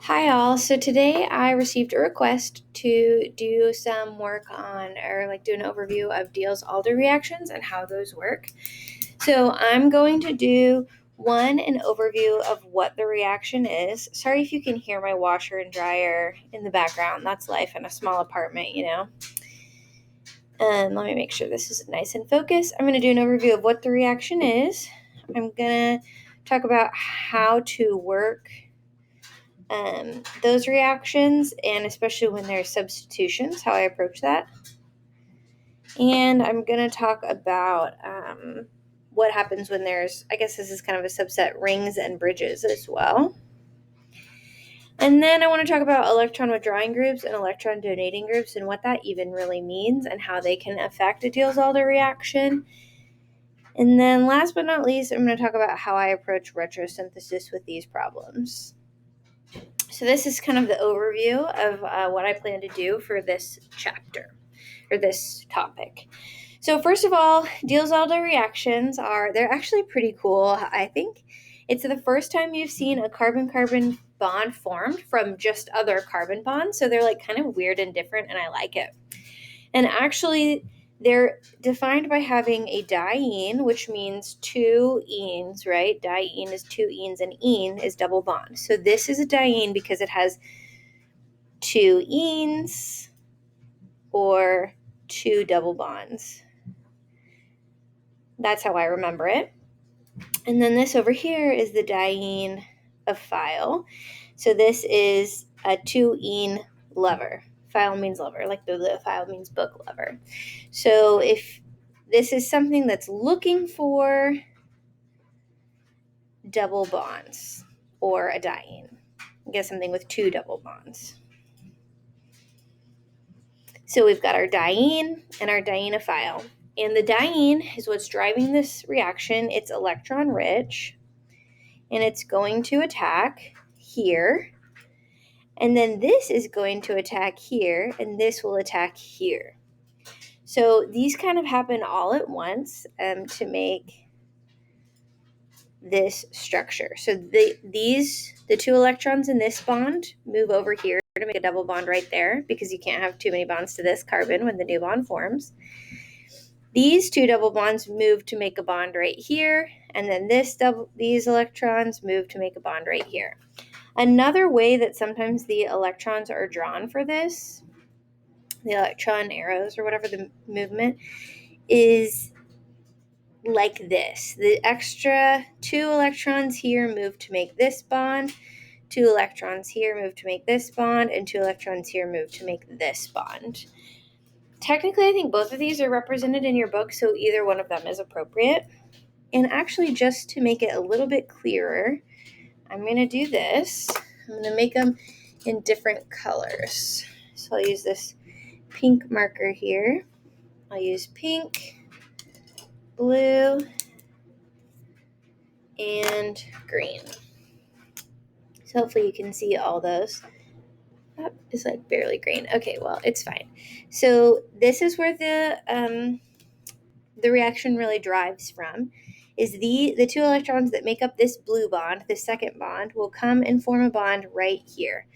Hi all. So today I received a request to do some work on or do an overview of diels alder reactions and how those work. So I'm going to do an overview of what the reaction is. Sorry if you can hear my washer and dryer in the background. That's life in a small apartment, Let me make sure this is nice and focused. I'm going to do an overview of what the reaction is. I'm going to talk about how to work those reactions, and especially when there's substitutions, how I approach that. And I'm going to talk about what happens when there's, I guess this is kind of a subset, rings and bridges as well. And then I want to talk about electron withdrawing groups and electron donating groups and what that even really means and how they can affect a Diels-Alder reaction. And then last but not least, I'm going to talk about how I approach retrosynthesis with these problems. So this is kind of the overview of what I plan to do for this chapter, or this topic. So first of all, Diels-Alder reactions they're actually pretty cool. I think it's the first time you've seen a carbon-carbon bond formed from just other carbon bonds. So they're kind of weird and different, and I like it. And actually, they're defined by having a diene, which means two enes, right? Diene is two enes, and ene is double bond. So this is a diene because it has two enes or two double bonds. That's how I remember it. And then this over here is the diene of file. So this is a two ene lover. File means lover, like the file means book lover. So if this is something that's looking for double bonds or a diene, I guess something with two double bonds. So we've got our diene and our dienophile. And the diene is what's driving this reaction. It's electron rich, and it's going to attack here. And then this is going to attack here, and this will attack here. So these kind of happen all at once to make this structure. So the two electrons in this bond move over here to make a double bond right there, because you can't have too many bonds to this carbon when the new bond forms. These two double bonds move to make a bond right here, and then these electrons move to make a bond right here. Another way that sometimes the electrons are drawn for this, the electron arrows or whatever the movement, is like this. The extra two electrons here move to make this bond, two electrons here move to make this bond, and two electrons here move to make this bond. Technically, I think both of these are represented in your book, so either one of them is appropriate. And actually, just to make it a little bit clearer, I'm going to do this. I'm going to make them in different colors. So I'll use this pink marker here. I'll use pink, blue, and green. So hopefully you can see all those. That is barely green. Okay, well, it's fine. So this is where the reaction really drives from, is the two electrons that make up this blue bond, the second bond, will come and form a bond right here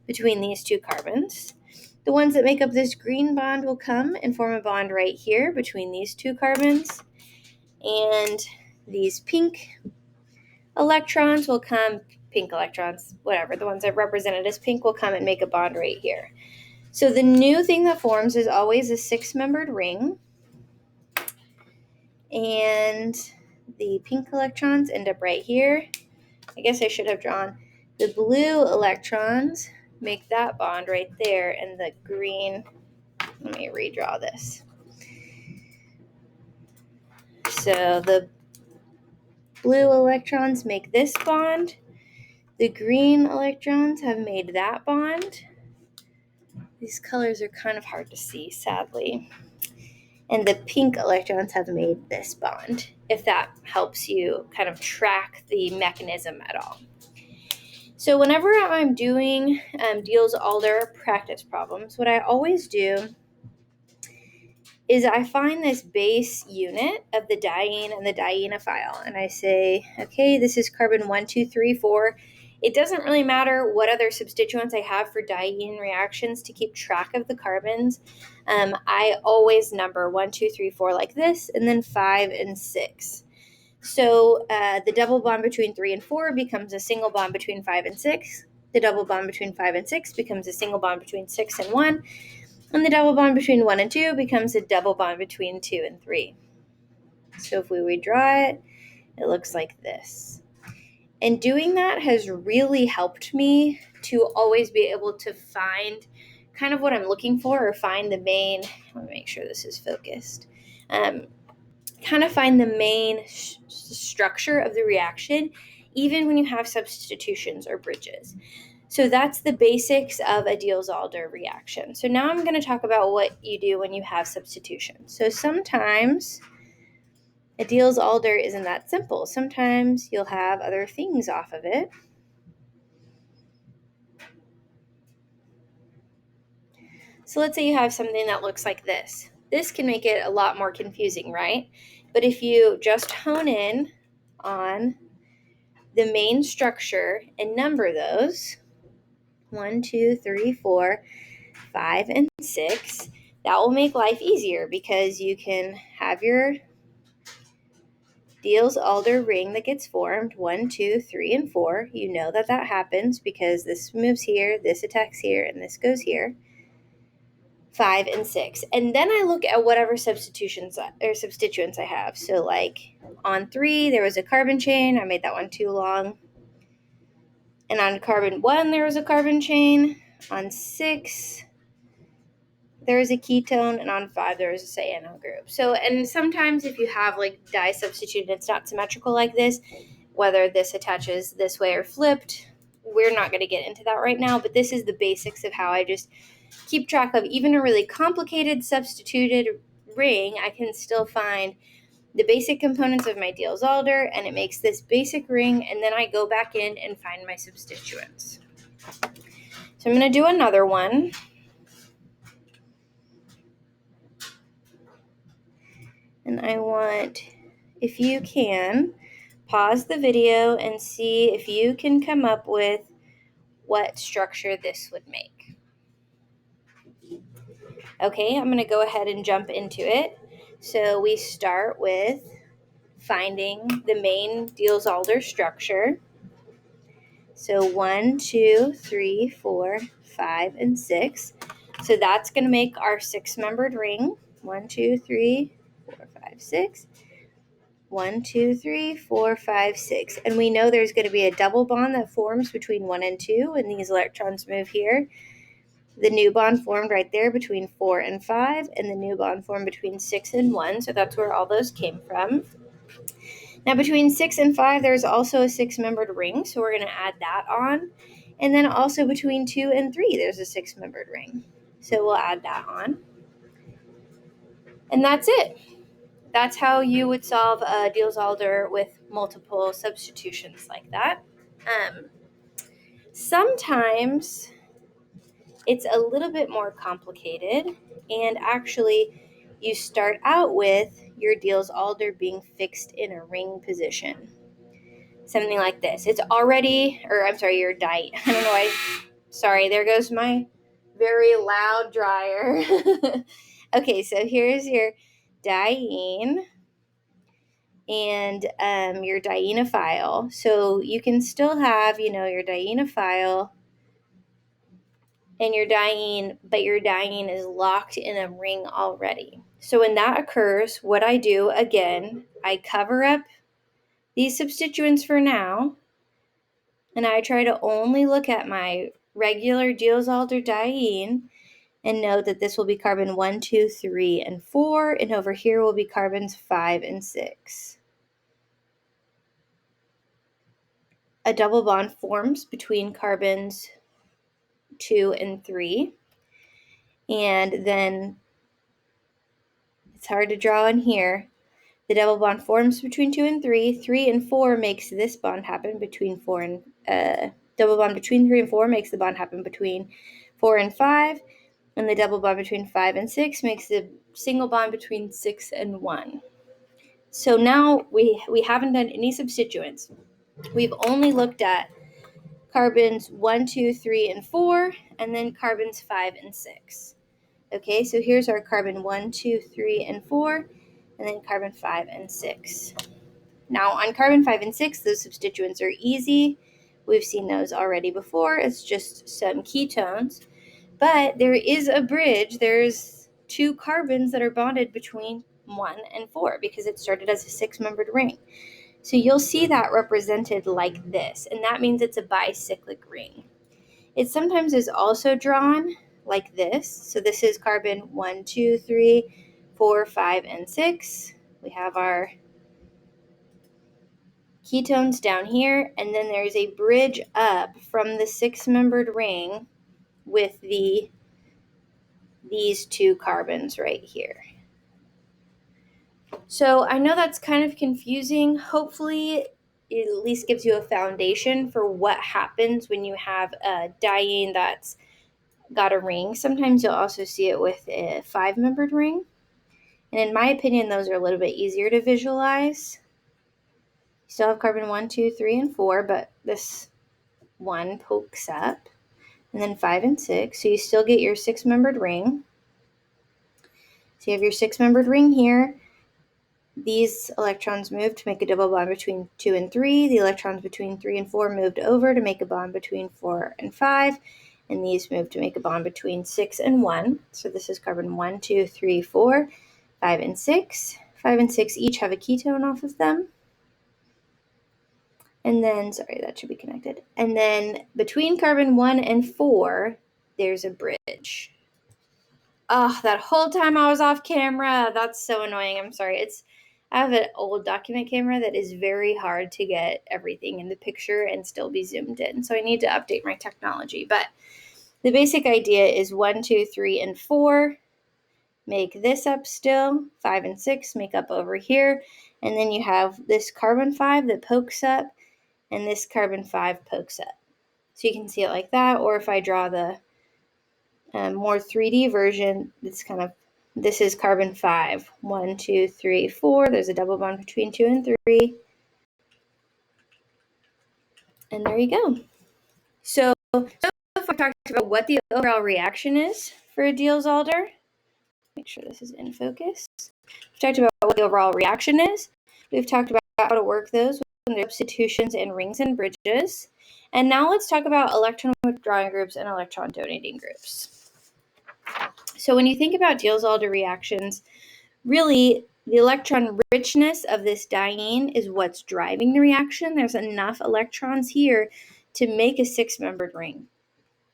between these two carbons. The ones that make up this green bond will come and form a bond right here between these two carbons. And these pink electrons will come, whatever, the ones I've represented as pink will come and make a bond right here. So the new thing that forms is always a six-membered ring. And the pink electrons end up right here. I guess I should have drawn the blue electrons, make that bond right there, and the green, let me redraw this. So the blue electrons make this bond. The green electrons have made that bond. These colors are kind of hard to see, sadly. And the pink electrons have made this bond, if that helps you kind of track the mechanism at all. So whenever I'm doing Diels-Alder practice problems, what I always do is I find this base unit of the diene and the dienophile, and I say, okay, this is carbon 1, 2, 3, 4. It doesn't really matter what other substituents I have for diene reactions to keep track of the carbons. I always number 1, 2, 3, 4 like this, and then 5 and 6. So the double bond between 3 and 4 becomes a single bond between 5 and 6. The double bond between 5 and 6 becomes a single bond between 6 and 1. And the double bond between 1 and 2 becomes a double bond between 2 and 3. So if we redraw it, it looks like this. And doing that has really helped me to always be able to find kind of what I'm looking for, or find the main, let me make sure this is focused, kind of find the main structure of the reaction, even when you have substitutions or bridges. So that's the basics of a diels-alder reaction. So now I'm going to talk about what you do when you have substitutions. So sometimes a diels-alder isn't that simple. Sometimes you'll have other things off of it. So let's say you have something that looks like this. This can make it a lot more confusing, right? But if you just hone in on the main structure and number those, 1, 2, 3, 4, 5, and 6, that will make life easier because you can have your diels-alder ring that gets formed, 1, 2, 3, and 4. You know that happens because this moves here, this attacks here, and this goes here. 5 and 6. And then I look at whatever substituents I have. So like on 3, there was a carbon chain. I made that one too long. And on carbon 1, there was a carbon chain. On 6, there is a ketone, and on 5, there is a cyano group. So, and sometimes if you have like di substitute, it's not symmetrical like this, whether this attaches this way or flipped, we're not going to get into that right now, but this is the basics of how I just keep track of even a really complicated substituted ring. I can still find the basic components of my diels-alder, and it makes this basic ring, and then I go back in and find my substituents. So I'm going to do another one. And I want, if you can, pause the video and see if you can come up with what structure this would make. Okay, I'm going to go ahead and jump into it. So we start with finding the main diels-alder structure. So 1, 2, 3, 4, 5, and 6. So that's going to make our 6-membered ring. 1, 2, 3, 4, 5, 6. 1, 2, 3, 4, 5, 6. And we know there's going to be a double bond that forms between 1 and 2, and these electrons move here. The new bond formed right there between 4 and 5, and the new bond formed between 6 and 1. So that's where all those came from. Now between 6 and 5, there's also a 6-membered ring, so we're going to add that on. And then also between 2 and 3, there's a 6-membered ring. So we'll add that on. And that's it. That's how you would solve a diels-alder with multiple substitutions like that. Sometimes it's a little bit more complicated, and actually you start out with your diels-alder being fixed in a ring position. Something like this. It's already, your diene. I don't know why. Sorry, there goes my very loud dryer. Okay, so here's your diene and your dienophile. So you can still have, your dienophile and your diene, but your diene is locked in a ring already. So when that occurs, what I do, again, I cover up these substituents for now, and I try to only look at my regular diels-alder diene and note that this will be carbon 1, 2, 3, and 4, and over here will be carbons 5 and 6. A double bond forms between carbons 2 and 3, and then it's hard to draw in here. The double bond forms between 2 and 3. 3 and 4 makes this bond happen between 4 and double bond between 3 and 4 makes the bond happen between 4 and 5, and the double bond between 5 and 6 makes the single bond between 6 and 1. So now we haven't done any substituents. We've only looked at carbons 1, 2, 3, and 4, and then carbons 5 and 6. Okay, so here's our carbon 1, 2, 3, and 4, and then carbon 5 and 6. Now on carbon 5 and 6, those substituents are easy. We've seen those already before. It's just some ketones. But there is a bridge. There's 2 carbons that are bonded between 1 and 4 because it started as a 6-membered ring. So you'll see that represented like this, and that means it's a bicyclic ring. It sometimes is also drawn like this. So this is carbon 1, 2, 3, 4, 5, and 6. We have our ketones down here, and then there's a bridge up from the 6-membered ring with these 2 carbons right here. So I know that's kind of confusing. Hopefully it at least gives you a foundation for what happens when you have a diene that's got a ring. Sometimes you'll also see it with a 5-membered ring. And in my opinion, those are a little bit easier to visualize. You still have carbon 1, 2, 3, and 4, but this one pokes up. And then 5 and 6. So you still get your 6-membered ring. So you have your 6-membered ring here. These electrons moved to make a double bond between 2 and 3. The electrons between 3 and 4 moved over to make a bond between 4 and 5. And these moved to make a bond between 6 and 1. So this is carbon 1, 2, 3, 4, 5, and 6. 5 and 6 each have a ketone off of them. And then, sorry, that should be connected. And then between carbon 1 and 4, there's a bridge. Oh, that whole time I was off camera. That's so annoying. I'm sorry. I have an old document camera that is very hard to get everything in the picture and still be zoomed in. So I need to update my technology. But the basic idea is 1, 2, 3, and 4 make this up still. 5 and 6 make up over here. And then you have this carbon 5 that pokes up, and this carbon 5 pokes up. So you can see it like that. Or if I draw the more 3D version, this is carbon 5. 1, 2, 3, 4. There's a double bond between 2 and 3. And there you go. So far we talked about what the overall reaction is for a diels alder. Make sure this is in focus. We've talked about what the overall reaction is. We've talked about how to work those with substitutions and rings and bridges. And now let's talk about electron withdrawing groups and electron donating groups. So when you think about diels alder reactions, really the electron richness of this diene is what's driving the reaction. There's enough electrons here to make a 6-membered ring.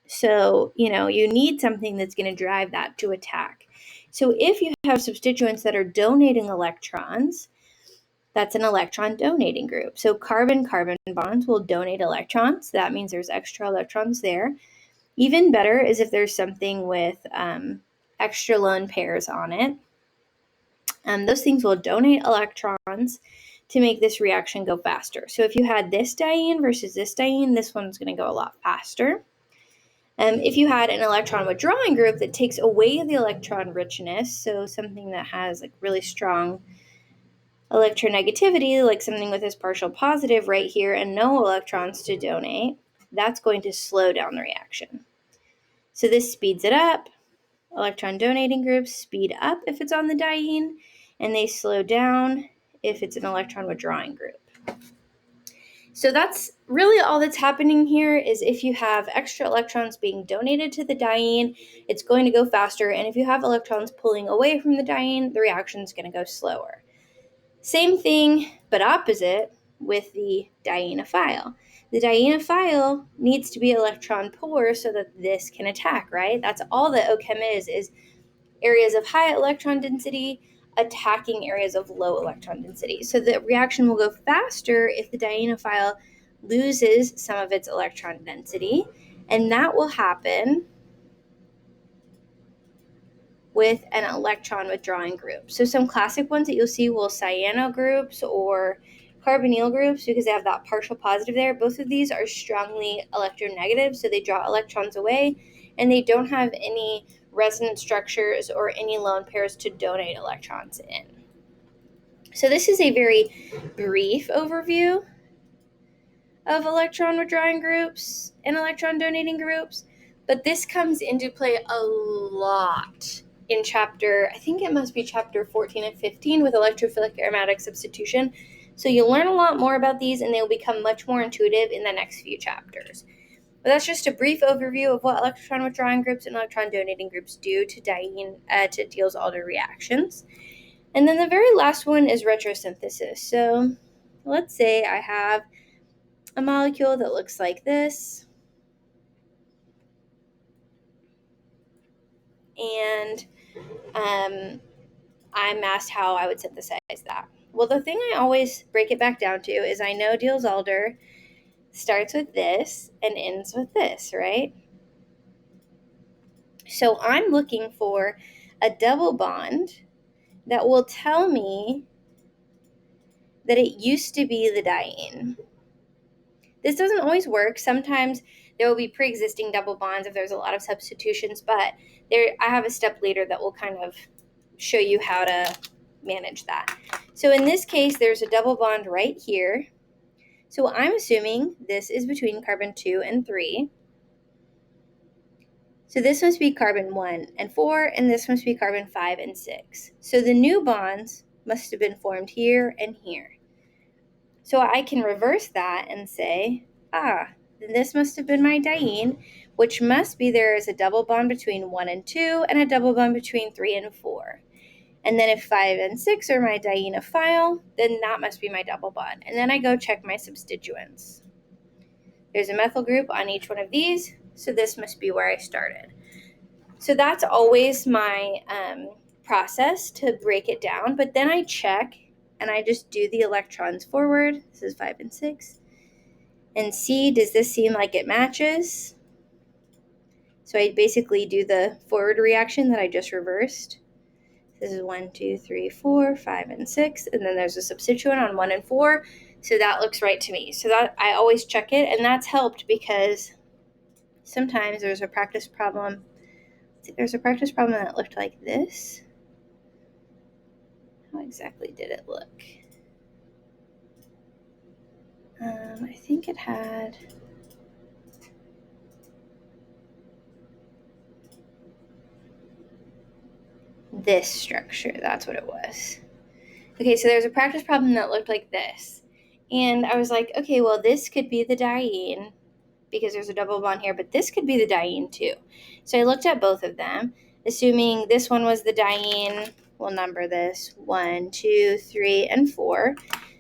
So, you need something that's going to drive that to attack. So if you have substituents that are donating electrons, that's an electron donating group. So carbon-carbon bonds will donate electrons. That means there's extra electrons there. Even better is if there's something with extra lone pairs on it. Those things will donate electrons to make this reaction go faster. So if you had this diene versus this diene, this one's going to go a lot faster. If you had an electron withdrawing group that takes away the electron richness, so something that has really strong electronegativity, like something with this partial positive right here and no electrons to donate, that's going to slow down the reaction. So this speeds it up. Electron donating groups speed up if it's on the diene, and they slow down if it's an electron withdrawing group. So that's really all that's happening here is if you have extra electrons being donated to the diene, it's going to go faster. And if you have electrons pulling away from the diene, the reaction is going to go slower. Same thing, but opposite with the dienophile. The dienophile needs to be electron poor so that this can attack, right? That's all that OChem is areas of high electron density attacking areas of low electron density. So the reaction will go faster if the dienophile loses some of its electron density, and that will happen with an electron withdrawing group. So some classic ones that you'll see will cyano groups or carbonyl groups because they have that partial positive there. Both of these are strongly electronegative, so they draw electrons away, and they don't have any resonance structures or any lone pairs to donate electrons in. So this is a very brief overview of electron withdrawing groups and electron donating groups, but this comes into play a lot in chapter, I think it must be chapter 14 and 15 with electrophilic aromatic substitution. So you'll learn a lot more about these and they will become much more intuitive in the next few chapters. But that's just a brief overview of what electron withdrawing groups and electron donating groups do to Diels-Alder reactions. And then the very last one is retrosynthesis. So let's say I have a molecule that looks like this, and I'm asked how I would synthesize that. Well, the thing I always break it back down to is I know Diels-Alder starts with this and ends with this, right? So I'm looking for a double bond that will tell me that it used to be the diene. This doesn't always work. Sometimes there will be pre-existing double bonds if there's a lot of substitutions, but I have a step later that will kind of show you how to manage that. So in this case, there's a double bond right here. So I'm assuming this is between carbon 2 and 3. So this must be carbon 1 and 4, and this must be carbon 5 and 6. So the new bonds must have been formed here and here. So I can reverse that and say, then this must have been my diene, which must be there is a double bond between 1 and 2 and a double bond between 3 and 4. And then if 5 and 6 are my dienophile, then that must be my double bond. And then I go check my substituents. There's a methyl group on each one of these, so this must be where I started. So that's always my process to break it down, but then I check and I just do the electrons forward. This is 5 and 6. And see, does this seem like it matches? So I basically do the forward reaction that I just reversed. This is 1, 2, 3, 4, 5, and 6. And then there's a substituent on 1 and 4. So that looks right to me. So that I always check it, and that's helped because sometimes there's a practice problem. There's a practice problem that looked like this. How exactly did it look? I think it had this structure. That's what it was. Okay, so there's a practice problem that looked like this. And I was like, okay, well, this could be the diene because there's a double bond here, but this could be the diene too. So I looked at both of them, assuming this one was the diene. We'll number this 1, 2, 3, and 4.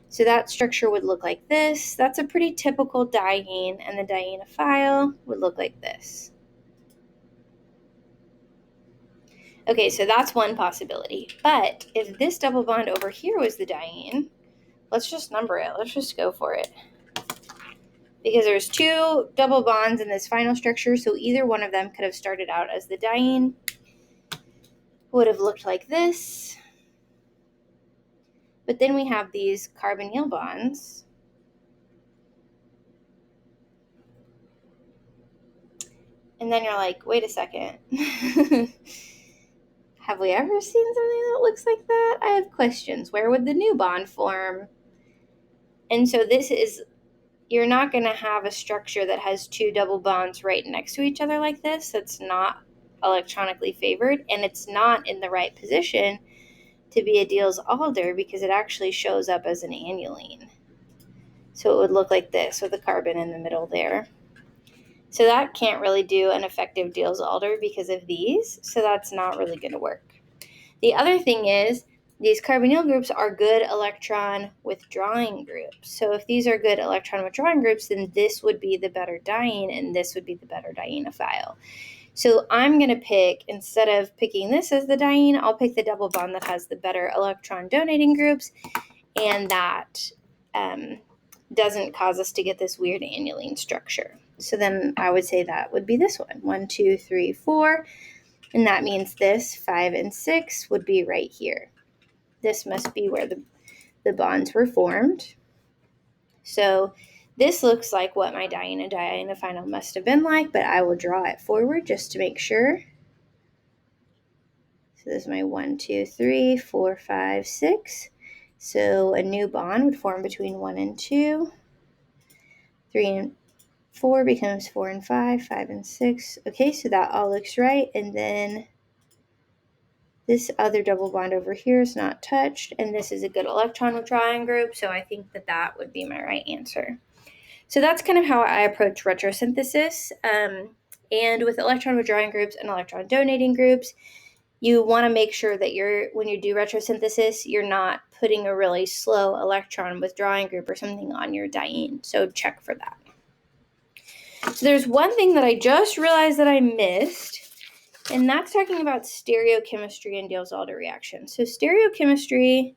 So that structure would look like this. That's a pretty typical diene, and the dienophile would look like this. Okay, so that's one possibility. But if this double bond over here was the diene, let's just number it. Let's just go for it. Because there's 2 double bonds in this final structure, so either one of them could have started out as the diene. Would have looked like this. But then we have these carbonyl bonds. And then you're like, wait a second. Have we ever seen something that looks like that? I have questions. Where would the new bond form? And so this is, you're not going to have a structure that has 2 double bonds right next to each other like this. That's not electronically favored, and it's not in the right position to be a Diels-Alder because it actually shows up as an aniline. So it would look like this with a carbon in the middle there. So that can't really do an effective Diels-Alder because of these, so that's not really going to work. The other thing is these carbonyl groups are good electron withdrawing groups. So if these are good electron withdrawing groups, then this would be the better diene and this would be the better dienophile. So I'm going to pick, instead of picking this as the diene, I'll pick the double bond that has the better electron donating groups, and that doesn't cause us to get this weird aniline structure. So then I would say that would be this one, 1, 2, 3, 4, and that means this 5 and 6 would be right here. This must be where the bonds were formed. So this looks like what my diene and dienophile must have been like, but I will draw it forward just to make sure. So this is my 1, 2, 3, 4, 5, 6. So a new bond would form between 1 and 2. 3 and 4 becomes 4 and 5, 5 and 6. Okay, so that all looks right. And then this other double bond over here is not touched, and this is a good electron withdrawing group, so I think that that would be my right answer. So that's kind of how I approach retrosynthesis. And with electron withdrawing groups and electron donating groups, you want to make sure that when you do retrosynthesis, you're not putting a really slow electron withdrawing group or something on your diene. So check for that. So there's one thing that I just realized that I missed, and that's talking about stereochemistry and diels-alder reactions. So stereochemistry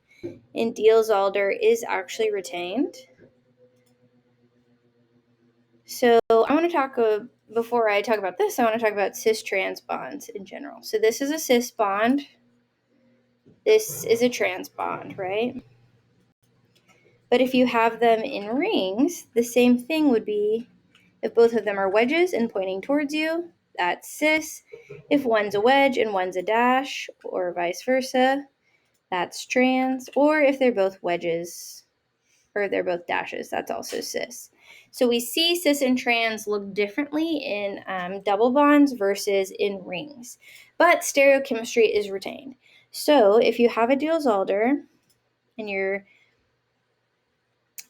in diels-alder is actually retained. So I want to talk, before I talk about this, I want to talk about cis-trans bonds in general. So this is a cis bond. This is a trans bond, right? But if you have them in rings, the same thing would be if both of them are wedges and pointing towards you, that's cis. If one's a wedge and one's a dash, or vice versa, that's trans. Or if they're both wedges, or they're both dashes, that's also cis. So we see cis and trans look differently in double bonds versus in rings. But stereochemistry is retained. So if you have a diels-alder and your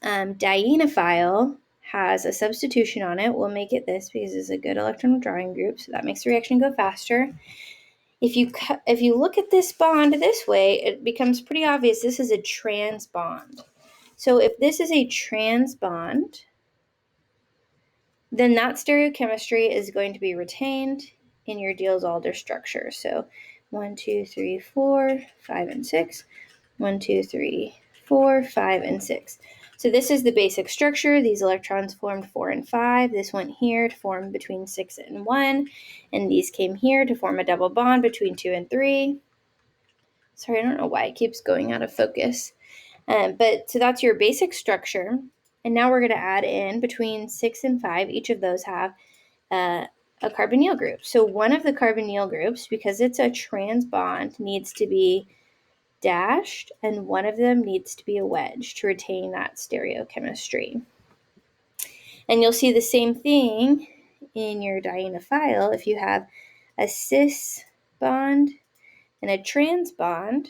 dienophile has a substitution on it, we'll make it this because it's a good electron withdrawing group, so that makes the reaction go faster. If you look at this bond this way, it becomes pretty obvious this is a trans bond. So if this is a trans bond, then that stereochemistry is going to be retained in your diels-alder structure. So 1, 2, 3, 4, 5, and 6. 1, 2, 3, 4, 5, and 6. So this is the basic structure. These electrons formed 4 and 5. This went here to form between 6 and 1. And these came here to form a double bond between 2 and 3. Sorry, I don't know why it keeps going out of focus. So that's your basic structure. And now we're going to add in between 6 and 5. Each of those have a carbonyl group. So one of the carbonyl groups, because it's a trans bond, needs to be dashed, and one of them needs to be a wedge to retain that stereochemistry. And you'll see the same thing in your dienophile. If you have a cis bond and a trans bond,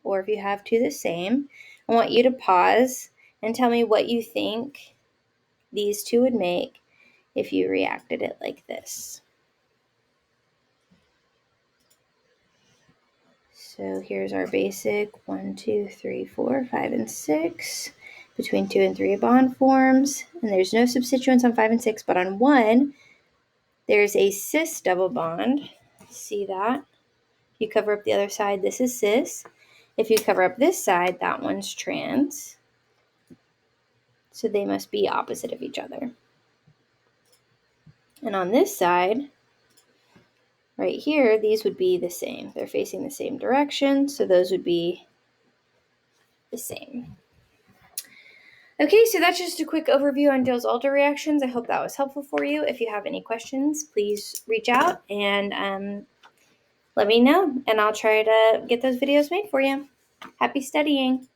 or if you have two the same, I want you to pause and tell me what you think these two would make if you reacted it like this. So here's our basic 1, 2, 3, 4, 5, and 6. Between 2 and 3 bond forms. And there's no substituents on 5 and 6, but on 1, there's a cis double bond. See that? If you cover up the other side, this is cis. If you cover up this side, that one's trans. So they must be opposite of each other. And on this side, right here, these would be the same. They're facing the same direction, so those would be the same. Okay, so that's just a quick overview on diels-alder reactions. I hope that was helpful for you. If you have any questions, please reach out and let me know, and I'll try to get those videos made for you. Happy studying!